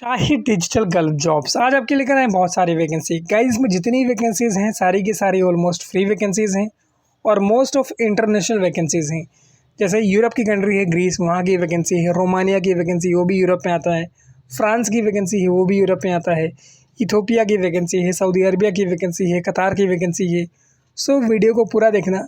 शाही digital girl jobs आज आपके लेकर आए बहुत सारी वैकेंसी गाइस। में जितनी वैकेंसीज़ हैं सारी की सारी ऑलमोस्ट फ्री वैकेंसीज़ हैं और मोस्ट ऑफ इंटरनेशनल वैकेंसीज़ हैं। जैसे यूरोप की कंट्री है ग्रीस, वहाँ की वैकेंसी है। रोमानिया की वैकेंसी वो भी यूरोप में आता है। फ्रांस की वैकेंसी है वो भी यूरोप में आता है। इथोपिया की वैकेंसी है, सऊदी अरबिया की वैकेंसी है, कतार की वैकेंसी है। सो वीडियो को पूरा देखना,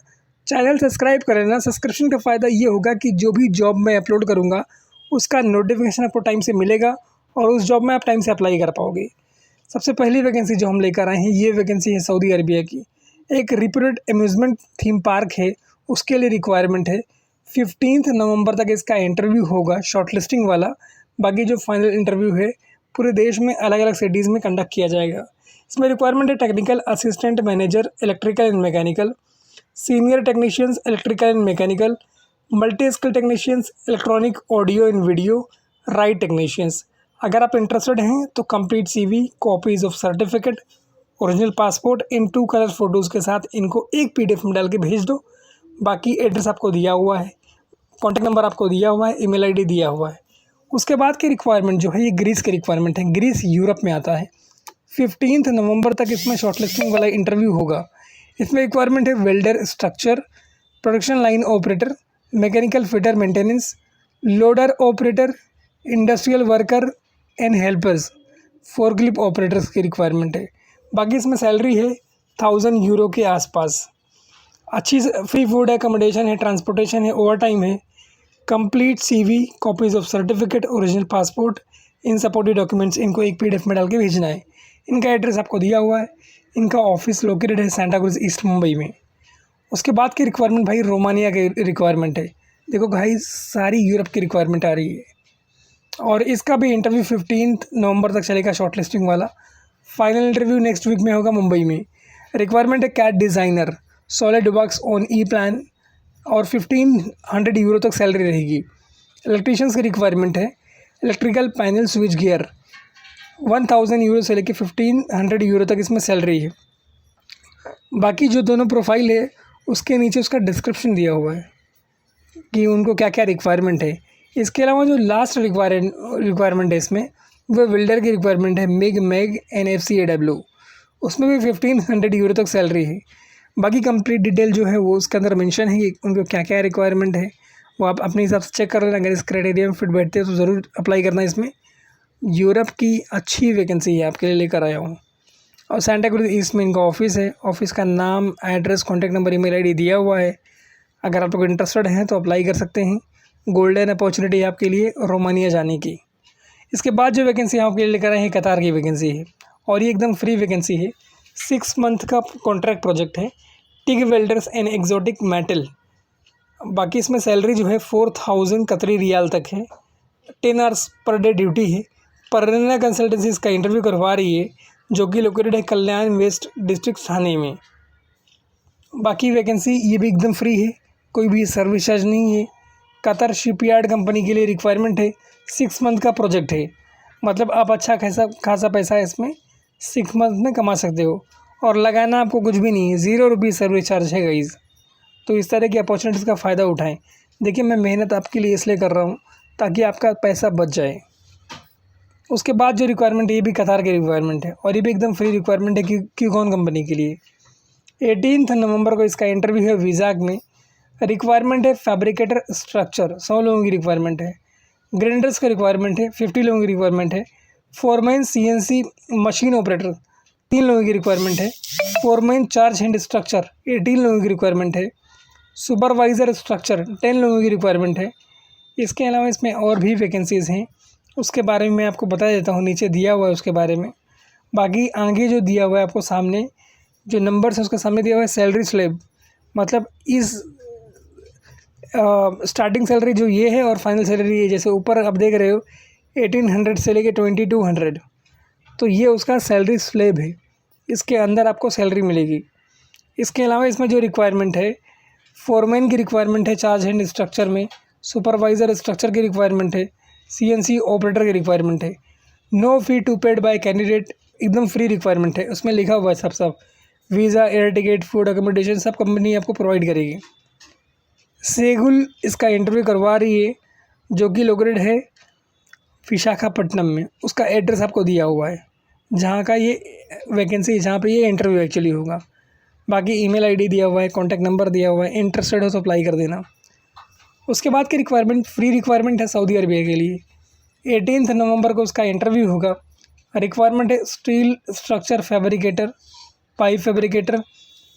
चैनल सब्सक्राइब कर लेना। सब्सक्रिप्शन का फ़ायदा ये होगा कि जो भी जॉब मैं अपलोड करूँगा उसका नोटिफिकेशन आपको टाइम से मिलेगा और उस जॉब में आप टाइम से अप्लाई कर पाओगे। सबसे पहली वैकेंसी जो हम लेकर आए हैं ये वैकेंसी है सऊदी अरबिया की। एक रिप्यूटेड अम्यूज़मेंट थीम पार्क है, उसके लिए रिक्वायरमेंट है। 15 नवंबर तक इसका इंटरव्यू होगा, शॉर्टलिस्टिंग वाला। बाकी जो फाइनल इंटरव्यू है पूरे देश में अलग अलग सिटीज़ में कंडक्ट किया जाएगा। इसमें रिक्वायरमेंट है technical assistant manager electrical and mechanical, senior technicians electrical and mechanical, multi skill technicians electronic audio and video, right technicians. अगर आप इंटरेस्टेड हैं तो complete CV, copies of certificate, original passport in 2 colour photos के साथ इनको एक PDF में डाल के भेज दो। बाकी एड्रेस आपको दिया हुआ है, कॉन्टैक्ट नंबर आपको दिया हुआ है, ईमेल आईडी दिया हुआ है। उसके बाद की रिक्वायरमेंट जो है ये ग्रीस की रिक्वायरमेंट है। ग्रीस यूरोप में आता है। 15 नवंबर तक इसमें शॉर्टलिस्टिंग वाला इंटरव्यू होगा। इसमें रिक्वायरमेंट है welder, structure, production line operator, mechanical fitter maintenance, loader operator, industrial worker and helpers, forklift operators की रिक्वायरमेंट है। बाकी इसमें सैलरी है 1000 यूरो के आसपास। अच्छी फ्री फूड है, अकोमोडेशन है, ट्रांसपोर्टेशन है, ओवर टाइम है। Complete CV, copies of certificate, original passport, in supportive documents इनको एक पीडीएफ में डाल के भेजना है। इनका एड्रेस आपको दिया हुआ है। इनका ऑफिस लोकेटेड है सेंटा क्रूज ईस्ट मुंबई में। उसके बाद की रिक्वायरमेंट भाई रोमानिया की रिक्वायरमेंट है। देखो भाई सारी यूरोप की रिक्वायरमेंट आ रही है और इसका भी इंटरव्यू 15 नवंबर तक चलेगा शॉर्टलिस्टिंग वाला। फाइनल इंटरव्यू नेक्स्ट वीक में होगा मुंबई में। रिक्वायरमेंट है CAD designer, SolidWorks on e plan और 1500 यूरो तक सैलरी रहेगी। इलेक्ट्रीशियंस की रिक्वायरमेंट है electrical panel switch gear, 1000 euro से लेकर 1500 यूरो तक इसमें सैलरी है। बाकी जो दोनों प्रोफाइल है उसके नीचे उसका डिस्क्रिप्शन दिया हुआ है कि उनको क्या क्या रिक्वायरमेंट है। इसके अलावा जो लास्ट रिक्वायरमेंट है इसमें वो वेल्डर की रिक्वायरमेंट है, मैग NFCAW। उसमें भी 1500 यूरो तक सैलरी है। बाकी कंप्लीट डिटेल जो है वो उसके अंदर मेंशन है कि उनको क्या क्या रिक्वायरमेंट है, वो आप अपने हिसाब से चेक कर लेना। अगर इस क्राइटेरिया में फिट बैठते हैं तो ज़रूर अप्लाई करना। इसमें यूरोप की अच्छी वैकेंसी है, आपके लिए लेकर आया हूँ। और सेंटा क्रूज ईस्ट में इनका ऑफिस है। ऑफिस का नाम, address, contact number, email ID दिया हुआ है। अगर आप लोग इंटरेस्टेड हैं तो अप्लाई कर सकते हैं। गोल्डन अपॉर्चुनिटी है आपके लिए रोमानिया जाने की। इसके बाद जो वैकेंसी आपके लिए लेकर आए हैं कतार की वैकेंसी है और ये एकदम फ्री वैकेंसी है। 6 मंथ का कॉन्ट्रैक्ट प्रोजेक्ट है। TIG welders and exotic metal. बाकी इसमें सैलरी जो है 4000 कतरी रियाल तक है। 10 आवर्स पर डे ड्यूटी है। पररना कंसल्टेंसी इसका इंटरव्यू करवा रही है जो कि लोकेटेड है कल्याण वेस्ट डिस्ट्रिक्ट थाने में। बाकी वैकेंसी ये भी एकदम फ्री है, कोई भी सर्विस चार्ज नहीं है। कतर शिपयार्ड कंपनी के लिए रिक्वायरमेंट है। 6 मंथ का प्रोजेक्ट है, मतलब आप अच्छा खासा पैसा इसमें 6 मंथ में कमा सकते हो और लगाना आपको कुछ भी नहीं है। 0 रुपये सर्विस चार्ज है गाइस। तो इस तरह की अपॉर्चुनिटीज़ का फ़ायदा उठाएं। देखिए मैं मेहनत आपके लिए इसलिए कर रहा हूँ ताकि आपका पैसा बच जाए। उसके बाद जो रिक्वायरमेंट है ये भी कतार की रिक्वायरमेंट है और ये भी एकदम फ्री रिक्वायरमेंट है कि कौन कंपनी के लिए। 18 नवंबर को इसका इंटरव्यू है विजाग में। रिक्वायरमेंट है फैब्रिकेटर स्ट्रक्चर, 100 लोगों की रिक्वायरमेंट है। ग्राइंडर्स का रिक्वायरमेंट है, 50 लोगों की रिक्वायरमेंट है। फोरमैन CNC मशीन ऑपरेटर, 3 लोगों की रिक्वायरमेंट है। फोरमैन चार्ज हैंड स्ट्रक्चर, 18 लोगों की रिक्वायरमेंट है। सुपरवाइज़र स्ट्रक्चर, 10 लोगों की रिक्वायरमेंट है। इसके अलावा इसमें और भी वैकेंसीज़ हैं, उसके बारे में मैं आपको बता देता हूँ, नीचे दिया हुआ है उसके बारे में। बाकी आगे जो दिया हुआ है आपको सामने जो नंबर्स है उसके सामने दिया हुआ है सैलरी स्लैब, मतलब इस स्टार्टिंग सैलरी जो ये है और फाइनल सैलरी ये, जैसे ऊपर आप देख रहे हो 1800 से लेके 2200, तो ये उसका सैलरी स्लैब है। इसके अंदर आपको सैलरी मिलेगी। इसके अलावा इसमें जो रिक्वायरमेंट है फोरमैन की रिक्वायरमेंट है चार्ज हैंड स्ट्रक्चर में। सुपरवाइज़र स्ट्रक्चर की रिक्वायरमेंट है। CNC ऑपरेटर की रिक्वायरमेंट है। No fee to paid by candidate, एकदम फ्री रिक्वायरमेंट है। उसमें लिखा हुआ है सब visa, air ticket, food, accommodation सब कंपनी आपको प्रोवाइड करेगी। सेगुल इसका इंटरव्यू करवा रही है जो कि लोकेटेड है विशाखापट्टनम में, उसका एड्रेस आपको दिया हुआ है, जहाँ का ये वैकेंसी, जहाँ पे ये इंटरव्यू एक्चुअली होगा। बाकी ईमेल आईडी दिया हुआ है, कॉन्टैक्ट नंबर दिया हुआ है, इंटरेस्टेड हो तो अप्लाई कर देना। उसके बाद की रिक्वायरमेंट, फ्री रिक्वायरमेंट है सऊदी अरबिया के लिए। 18 नवंबर को उसका इंटरव्यू होगा। रिक्वायरमेंट है steel structure fabricator, pipe fabricator,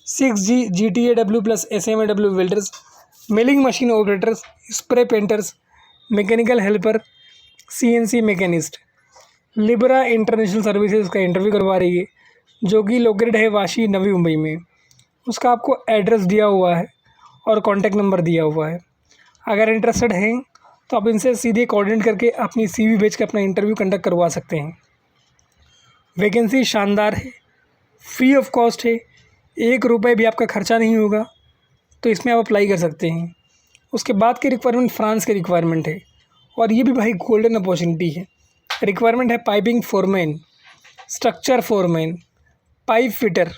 6G GTAW plus SMAW welders, milling machine operators, spray painters, mechanical helper, CNC machinist. Libra international services का इंटरव्यू करवा रही है, जो कि लोकेटेड है वाशी, नवी मुंबई में। उसका आपको एड्रेस दिया हुआ है और कॉन्टैक्ट नंबर दिया हुआ है। अगर इंटरेस्टेड हैं तो आप इनसे सीधे कोऑर्डिनेट करके अपनी CV भेज के अपना इंटरव्यू कंडक्ट करवा सकते हैं। वैकेंसी शानदार है, फ्री ऑफ कॉस्ट है, 1 रुपये भी आपका खर्चा नहीं होगा, तो इसमें आप अप्लाई कर सकते हैं। उसके बाद की रिक्वायरमेंट फ्रांस की रिक्वायरमेंट है, और ये भी भाई गोल्डन अपॉर्चुनिटी है। रिक्वायरमेंट है piping foreman, structure foreman, pipe fitter,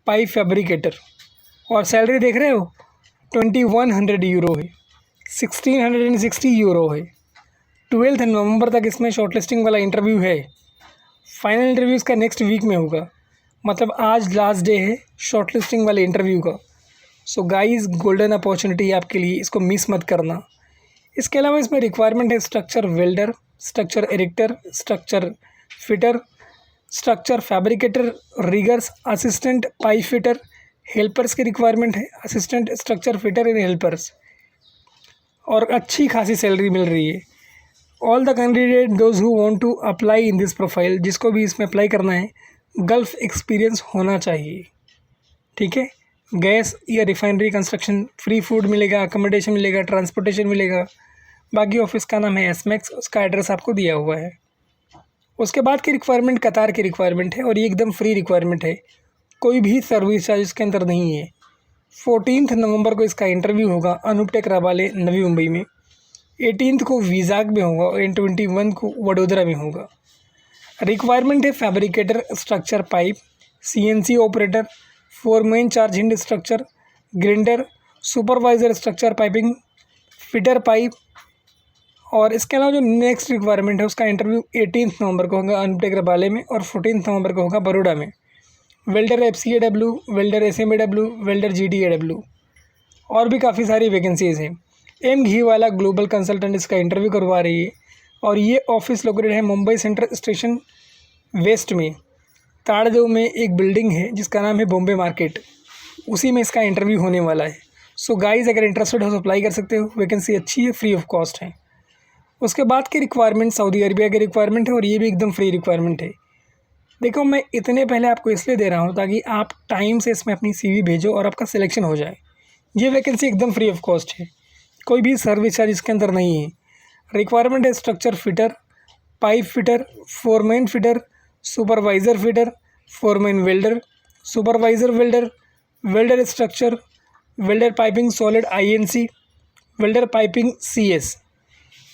pipe fabricator, और सैलरी देख रहे हो 2100 यूरो है, 1660 यूरो है। 12 नवंबर तक इसमें शॉर्टलिस्टिंग वाला इंटरव्यू है। फाइनल इंटरव्यू इसका नेक्स्ट वीक में होगा, मतलब आज लास्ट डे है शॉर्टलिस्टिंग वाले इंटरव्यू का। सो गाइस, गोल्डन अपॉर्चुनिटी है आपके लिए, इसको मिस मत करना। इसके अलावा इसमें रिक्वायरमेंट है structure welder, structure erector, structure fitter, structure fabricator, riggers, assistant pipe fitter, helpers की रिक्वायरमेंट है, assistant structure fitter and helpers, और अच्छी खासी सैलरी मिल रही है। All the candidate those who want to apply in this profile, जिसको भी इसमें अप्लाई करना है, गल्फ एक्सपीरियंस होना चाहिए, ठीक है। गैस या रिफाइनरी कंस्ट्रक्शन, फ्री फूड मिलेगा, अकोमोडेशन मिलेगा, ट्रांसपोर्टेशन मिलेगा। बाकी ऑफिस का नाम है एसमैक्स, उसका एड्रेस आपको दिया हुआ है। उसके बाद की रिक्वायरमेंट कतार की रिक्वायरमेंट है, और ये एकदम फ्री रिक्वायरमेंट है, कोई भी सर्विस चार्ज इसके अंदर नहीं है। 14 नवंबर को इसका इंटरव्यू होगा अनूप टेक रबाले, नवी मुंबई में। 18 को विजाग में होगा और 21 को वडोदरा में होगा। रिक्वायरमेंट है fabricator, structure pipe, CNC operator, foreman charge hind structure, grinder, supervisor structure piping, fitter pipe. और इसके अलावा जो नेक्स्ट रिक्वायरमेंट है उसका इंटरव्यू 18 नवंबर को होगा अनूप टेक रबाले में, और 14 नवंबर को होगा बड़ौदा में। Welder FCAW, welder SMAW, welder GTAW, और भी काफ़ी सारी वैकेंसीज़ हैं। M घी वाला ग्लोबल कंसल्टेंट इसका इंटरव्यू करवा रही है, और ये ऑफिस लोकेटेड है मुंबई सेंट्रल स्टेशन वेस्ट में, ताड़देव में एक बिल्डिंग है जिसका नाम है बॉम्बे मार्केट, उसी में इसका इंटरव्यू होने वाला है। सो गाइज़, अगर इंटरेस्टेड हो तो अप्लाई कर सकते हो, वैकेंसी अच्छी है, फ्री ऑफ कॉस्ट है। उसके बाद की रिक्वायरमेंट सऊदी अरबिया की रिक्वायरमेंट है, और ये भी एकदम फ्री रिक्वायरमेंट है। देखो, मैं इतने पहले आपको इसलिए दे रहा हूँ ताकि आप टाइम से इसमें अपनी CV भेजो और आपका सिलेक्शन हो जाए। ये वैकेंसी एकदम फ्री ऑफ कॉस्ट है, कोई भी सर्विस चार्ज इसके अंदर नहीं है। रिक्वायरमेंट है structure fitter, pipe fitter, foreman fitter, supervisor fitter, foreman welder, supervisor welder, welder structure, welder piping solid INC, welder piping CS।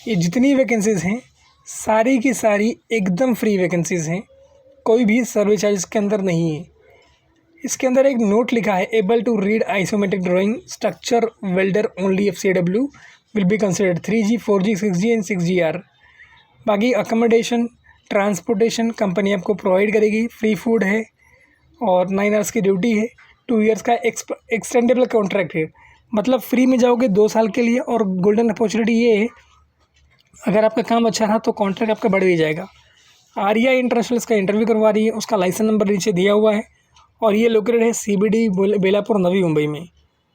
ये जितनी वैकेंसीज़ हैं सारी की सारी एकदम फ्री वैकेंसीज़ हैं, कोई भी सर्विस चार्ज इसके अंदर नहीं है। इसके अंदर एक नोट लिखा है, able to read isometric drawing, structure welder only FCAW will be considered 3G 4G 6G and 6GR। बाकी अकोमोडेशन, ट्रांसपोर्टेशन कंपनी आपको प्रोवाइड करेगी, फ्री फूड है, और 9 आवर्स की ड्यूटी है। 2 ईयर्स का एक्सटेंडेबल कॉन्ट्रैक्ट है, मतलब फ्री में जाओगे 2 साल के लिए। और गोल्डन अपॉर्चुनिटी ये है, अगर आपका काम अच्छा रहा तो कॉन्ट्रैक्ट आपका बढ़ भी जाएगा। आर्या इंटरनेशनल इसका इंटरव्यू करवा रही है, उसका लाइसेंस नंबर नीचे दिया हुआ है, और ये लोकेटेड है CBD बेलापुर, नवी मुंबई में।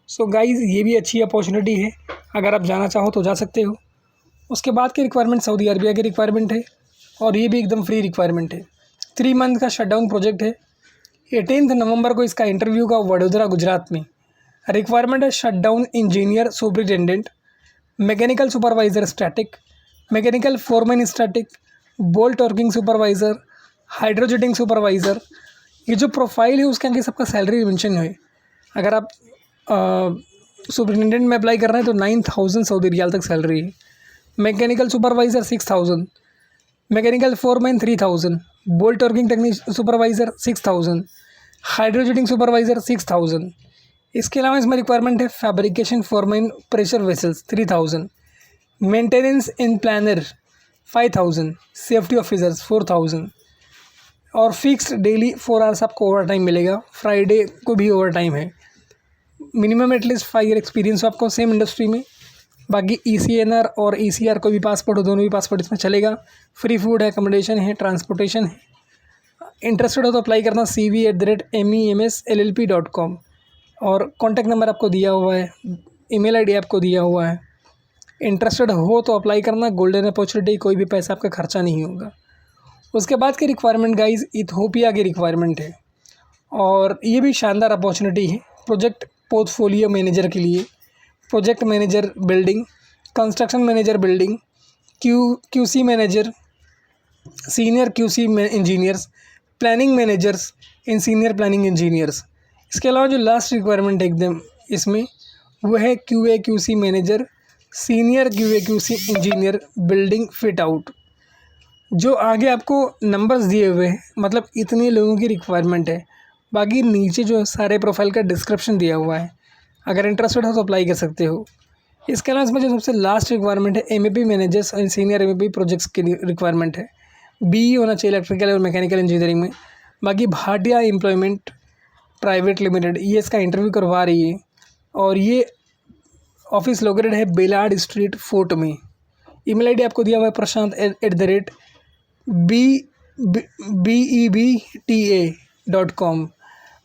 सो गाइज़, ये भी अच्छी अपॉर्चुनिटी है, अगर आप जाना चाहो तो जा सकते हो। उसके बाद की रिक्वायरमेंट सऊदी अरबिया की रिक्वायरमेंट है, और ये भी एकदम फ्री रिक्वायरमेंट है। 3 मंथ का शटडाउन प्रोजेक्ट है। 18 नवंबर को इसका इंटरव्यू का वडोदरा, गुजरात में। रिक्वायरमेंट है shutdown engineer superintendent, mechanical supervisor static, mechanical foreman static, bolt torquing supervisor, hydrojetting supervisor. ये जो प्रोफाइल है उसके आगे सबका सैलरी मेंशन है। अगर आप सुपरिटेंडेंट में अप्लाई कर रहे हैं तो 9000 सऊदी रियाल तक सैलरी है। Mechanical supervisor 6000, mechanical foreman 3000, bolt torquing technique supervisor 6000, hydrojetting supervisor 6000। इसके अलावा इसमें रिक्वायरमेंट है fabrication foreman pressure vessels 3000, maintenance in planner 5000, safety officers 4000 और फिक्स्ड डेली 4 आवर्स आपको ओवर टाइम मिलेगा। फ्राइडे को भी ओवर टाइम है। मिनिमम एटलीस्ट 5 ईयर एक्सपीरियंस हो आपको सेम इंडस्ट्री में। बाकी ECNR और ECR कोई भी पासपोर्ट हो, दोनों भी पासपोर्ट इसमें चलेगा। फ्री फूड है, अकोमोडेशन है, ट्रांसपोर्टेशन है। इंटरेस्टेड हो तो अप्लाई करना cv@mems.llp.com और कॉन्टैक्ट नंबर आपको दिया हुआ है, ईमेल ID आपको दिया हुआ है। इंटरेस्टेड हो तो अप्लाई करना। गोल्डन अपॉर्चुनिटी, कोई भी पैसा आपका खर्चा नहीं होगा। उसके बाद की रिक्वायरमेंट गाइस इथियोपिया की रिक्वायरमेंट है और ये भी शानदार अपॉर्चुनिटी है। प्रोजेक्ट पोर्टफोलियो मैनेजर के लिए, project manager building, construction manager building, QC manager, senior QC engineers, planning managers इन सीनियर प्लानिंग इंजीनियर्स। इसके अलावा जो लास्ट रिक्वायरमेंट है एकदम इसमें वो है QA QC manager, senior QA QC engineer building fit out. जो आगे आपको नंबर्स दिए हुए हैं, मतलब इतने लोगों की रिक्वायरमेंट है। बाकी नीचे जो सारे प्रोफाइल का डिस्क्रिप्शन दिया हुआ है, अगर इंटरेस्टेड हो तो अप्लाई कर सकते हो। इसके अलावा इसमें जो सबसे लास्ट रिक्वायरमेंट है MEP managers and senior MEP projects की रिक्वायरमेंट है। BE होना चाहिए इलेक्ट्रिकल और मैकेनिकल इंजीनियरिंग में। बाकी भाटिया एम्प्लॉयमेंट प्राइवेट लिमिटेड ये इसका इंटरव्यू करवा रही है और ये ऑफिस लोकेटेड है बेलाड स्ट्रीट फोर्ट में। ईमेल ID आपको दिया हुआ है prashant@BEBTA.com।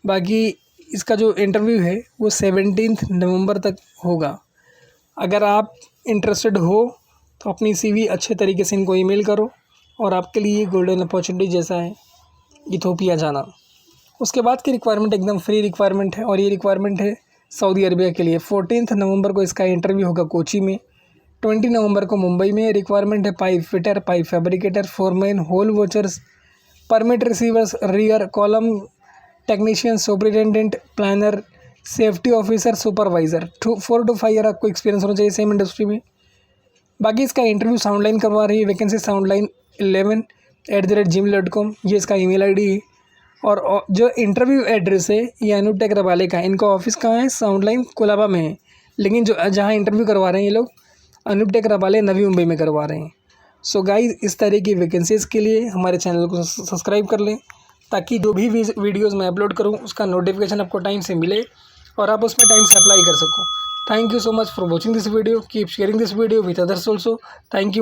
बाकी इसका जो इंटरव्यू है वो 17 नवंबर तक होगा। अगर आप इंटरेस्टेड हो तो अपनी CV अच्छे तरीके से इनको ईमेल करो और आपके लिए गोल्डन अपॉर्चुनिटी जैसा है इथियोपिया जाना। उसके बाद की रिक्वायरमेंट एकदम फ्री रिक्वायरमेंट है और ये रिक्वायरमेंट है सऊदी अरबिया के लिए। 14 नवंबर को इसका इंटरव्यू होगा कोची में, 20 नवंबर को मुंबई में। रिक्वायरमेंट है pipe fitter, pipe fabricator, foreman, hole watchers, permit receivers, rear column technician, superintendent, planner, safety officer, supervisor. 4 to 5 year आपको एक्सपीरियंस होना चाहिए सेम इंडस्ट्री में। बाकी इसका इंटरव्यू साउंडलाइन करवा रही है वैकेंसी soundline11@gmail.com, ये इसका ईमेल ID है। और जो इंटरव्यू एड्रेस है ये अनूप टेक रबाले का है। इनका ऑफिस कहाँ है? साउंडलाइन कोलाबा में है, लेकिन जो जहाँ इंटरव्यू करवा रहे हैं ये लोग अनूप टेक रबाले नवी मुंबई में करवा रहे हैं। सो गाइस इस तरह की वैकेंसीज़ के लिए हमारे चैनल को सब्सक्राइब कर लें ताकि जो भी वीडियोज़ मैं अपलोड करूँ उसका नोटिफिकेशन आपको टाइम से मिले और आप उसमें टाइम से अप्लाई कर सको। Thank you so much for watching this video. Keep sharing this video with others also. Thank you.